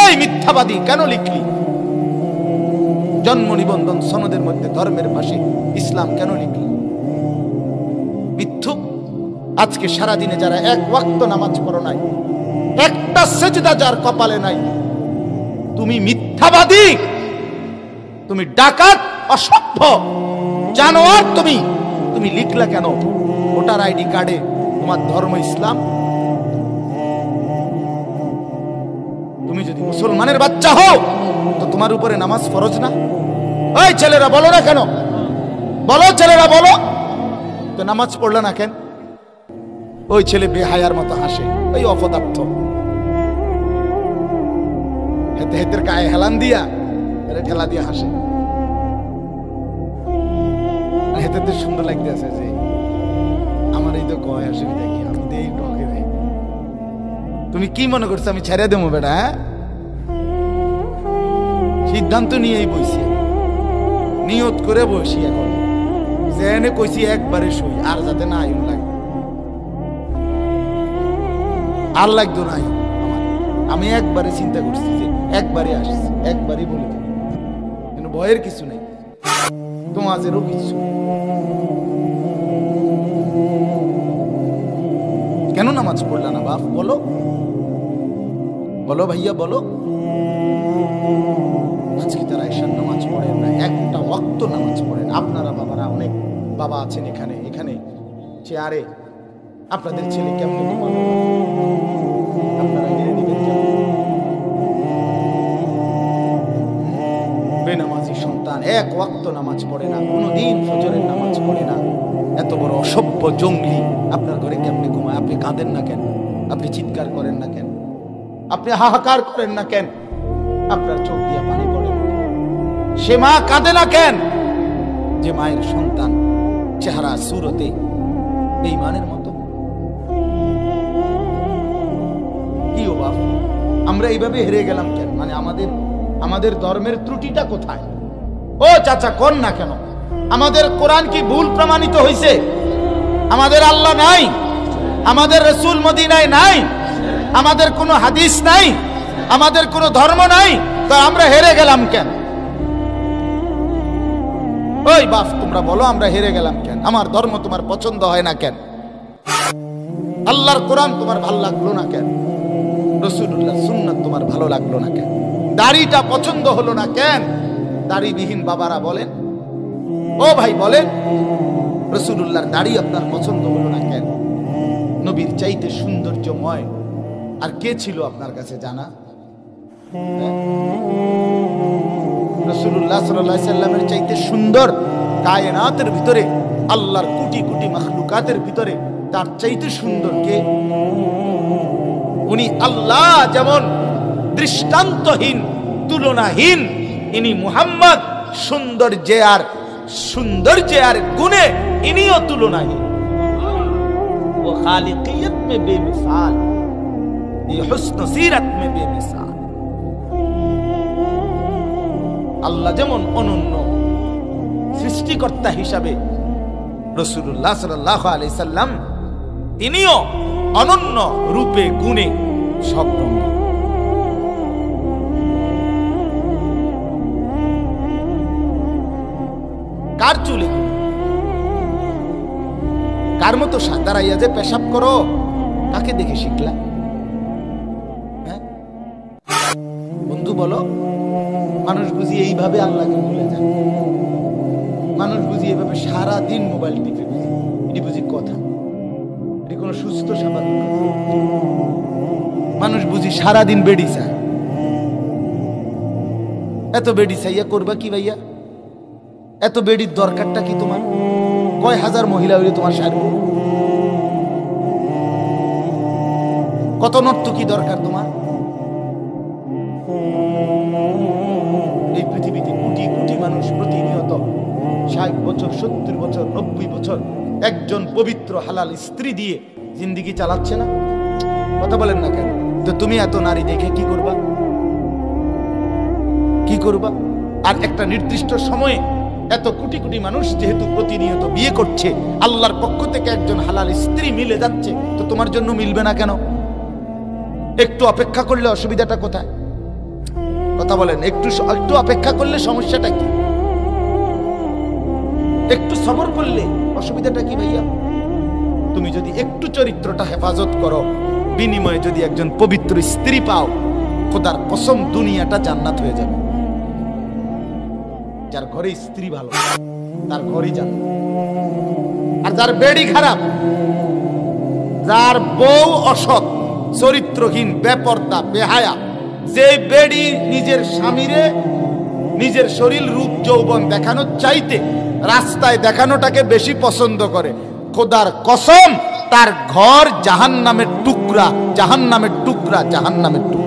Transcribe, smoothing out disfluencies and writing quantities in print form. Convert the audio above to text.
এই মিথ্যাবাদী কেন লিখলি? জন্ম নিবন্ধন সনদের মধ্যে ধর্মের পাশে ইসলাম কেন লিখলি? মিথ্যুক। আজকে সারাদিনে যারা এক ওয়াক্ত নামাজ পড়ো নাই, একটা সেজদা যার কপালে নাই, তুমি মিথ্যাবাদী, তুমি ডাকাত, অসভ্য, জানোয়ার। তুমি লিখলা কেন ভোটার আইডি কার্ডে তোমার ধর্ম ইসলাম? তুমি যদি মুসলমানের বাচ্চা হও তো তোমার উপরে নামাজ ফরজ না? ওই ছেলেরা বলো না কেন? বলো ছেলেরা, বলো তো নামাজ পড়লে না কেন? ওই ছেলে বেহায়ার মতো হাসে, ওই অপদার্থ, হেতে হেতের গায়ে হেলান দিয়া ঠেলা দিয়ে হাসে। হেতে সুন্দর লাগতে আছে যে আমার এই তো কয় অসুবিধা কি, আমি তো এই ঢকে রে। তুমি কি মনে করছো আমি ছেড়ে দেবো বেটা? হ্যাঁ, সিদ্ধান্ত নিয়েই বইছি, নিয়ত করে বসি। এখন জেনে কইছি একবারে শুই, আর যাতে না আইন লাগে, আর লাগতো না আইন আমার। আমি একবারে চিন্তা করছি যে একবারে আসছি, একবারে বলে দেব, কিন্তু ভয়ের কিছু নেই, তোমাদেরও কিছু। কেন নামাজ পড়লা না বাপ? বলো বলো ভাইয়া, বলো। আজকে তারা এশার নামাজ পড়েন না, একটা ওয়াক্ত নামাজ পড়েন। আপনারা বাবারা, অনেক বাবা আছেন এখানে এখানে চেয়ারে, আপনাদের ছেলে কেমন ঘুমাবে? আপনারা মেনে নিবেন কেমন? বেনামাজি সন্তান এক ওয়াক্ত নামাজ পড়ে না, কোনোদিন ফজরের নামাজ পড়ে না, এত বড় অসভ্য জঙ্গলি আপনার ঘরে কেমনি ঘুমায়? আপনি কাঁদেন না কেন? আপনি চিৎকার করেন না কেন? আপনি হাহাকার করেন না কেন? আপনার চোখ দিয়ে পানি পড়ে না? সে মা কাঁদে না কেন? যে মায়ের সন্তান চেহারা সুরতে বেঈমানের মতো। কি ও বাপ, আমরা এইভাবে হেরে গেলাম কেন? মানে আমাদের ধর্মের ত্রুটিটা কোথায়? ও চাচা, কোন না কেন? আমাদের কোরআন কি ভুল প্রমাণিত হয়েছে? আমাদের আল্লাহ নাই, আমাদের রাসূল মদিনায় নাই, আমাদের কোনো হাদিস নাই, আমাদের কোনো ধর্ম নাই, তো আমরা হেরে গেলাম কেন? ওই বাপ, তোমরা বলো আমরা হেরে গেলাম কেন? আমার ধর্ম তোমার পছন্দ হয় না কেন? আল্লাহর কোরআন তোমার ভালো লাগলো না কেন? রাসূলুল্লাহর সুন্নাত তোমার ভালো লাগলো না কেন? দাড়িটা পছন্দ হলো না কেন? দাড়িবিহীন বাবারা বলেন, ও ভাই বলেন, রাসূলুল্লাহর দাড়ি আপনার পছন্দ হলো না কেন? নবীর চাইতে সৌন্দর্যময় আর কে ছিল আপনার কাছে জানা? রাসূলুল্লাহ সাল্লাল্লাহু আলাইহি সাল্লামের চাইতে সুন্দর কায়নাতের ভিতরে, আল্লাহর কোটি কোটি মাখলুকাতের ভিতরে তার চাইতে সুন্দর কে? উনি আল্লাহ যেমন দৃষ্টান্তহীন, তুলনাহীন, ইনি মুহাম্মদ সৌন্দর্যে আর গুণে ইনিও তুলনাহীন। वो खालिकियत में बेमिसाल, ये हुस्न सीरत में बेमिसाल। আল্লাহ যেমন অনন্য সৃষ্টিকর্তা হিসাবে, রাসূলুল্লাহ সাল্লাল্লাহু আলাইহি সাল্লাম তিনিও অনন্য রূপে গুণে সব রঙে। কার চুলে কার মতো দাঁড়াইয়া যে পেশাব করো, কাকে দেখে শিখলা? হ্যাঁ বন্ধু বলো, মানুষ বুঝি এইভাবে আল্লাহকে ভুলে যায়? মানুষ বুঝি এইভাবে সারাদিন মোবাইল টিপে বুঝি? এটি বুঝি কথা? এটি কোনো সুস্থ স্বাভাবিক? মানুষ বুঝি সারাদিন বেডি চায়। এত বেডি চাইয়া করবা কি ভাইয়া? এত বেডির দরকারটা কি তোমার? কয় হাজার মহিলা হইলে তোমার সারব? কত নর্তকী দরকার তোমার? এই পৃথিবীতে কোটি কোটি মানুষ প্রতিনিয়ত 60 বছর, 70 বছর, 90 বছর একজন পবিত্র হালাল স্ত্রী দিয়ে জিন্দেগি চালাচ্ছে না? কথা বলেন না কেন? তো তুমি এত নারী দেখে কি করবা? কি করবা? আর একটা নির্দিষ্ট সময়ে এত কোটি কোটি মানুষ যেহেতু প্রতিনিয়ত বিয়ে করছে, আল্লাহর পক্ষ থেকে একজন হালাল স্ত্রী মিলে যাচ্ছে, তো তোমার জন্য মিলবে না কেন? একটু অপেক্ষা করলে অসুবিধাটা কোথায়? কথা বলেন, একটু একটু অপেক্ষা করলে সমস্যাটা কি? একটু সবর করলে অসুবিধাটা কি ভাইয়া? তুমি যদি একটু চরিত্রটা হেফাজত করো, বিনিময়ে যদি একজন পবিত্র স্ত্রী পাও, খোদার কসম দুনিয়াটা জান্নাত হয়ে যাবে। যার ঘরে স্ত্রী ভালো তার ঘরই জান্নাত। আর যার বেড়ি খারাপ, যার বউ অসৎ, চরিত্রহীন, বেপর্দা, বেহায়া, যে বেড়ি নিজের স্বামীরে নিজের শরীর রূপ যৌবন দেখানোর চাইতে রাস্তায় দেখানোটাকে বেশি পছন্দ করে, খোদার কসম তার ঘর জাহান্নামের টুকরা, জাহান্নামের টুকরা, জাহান্নামের টুকরা।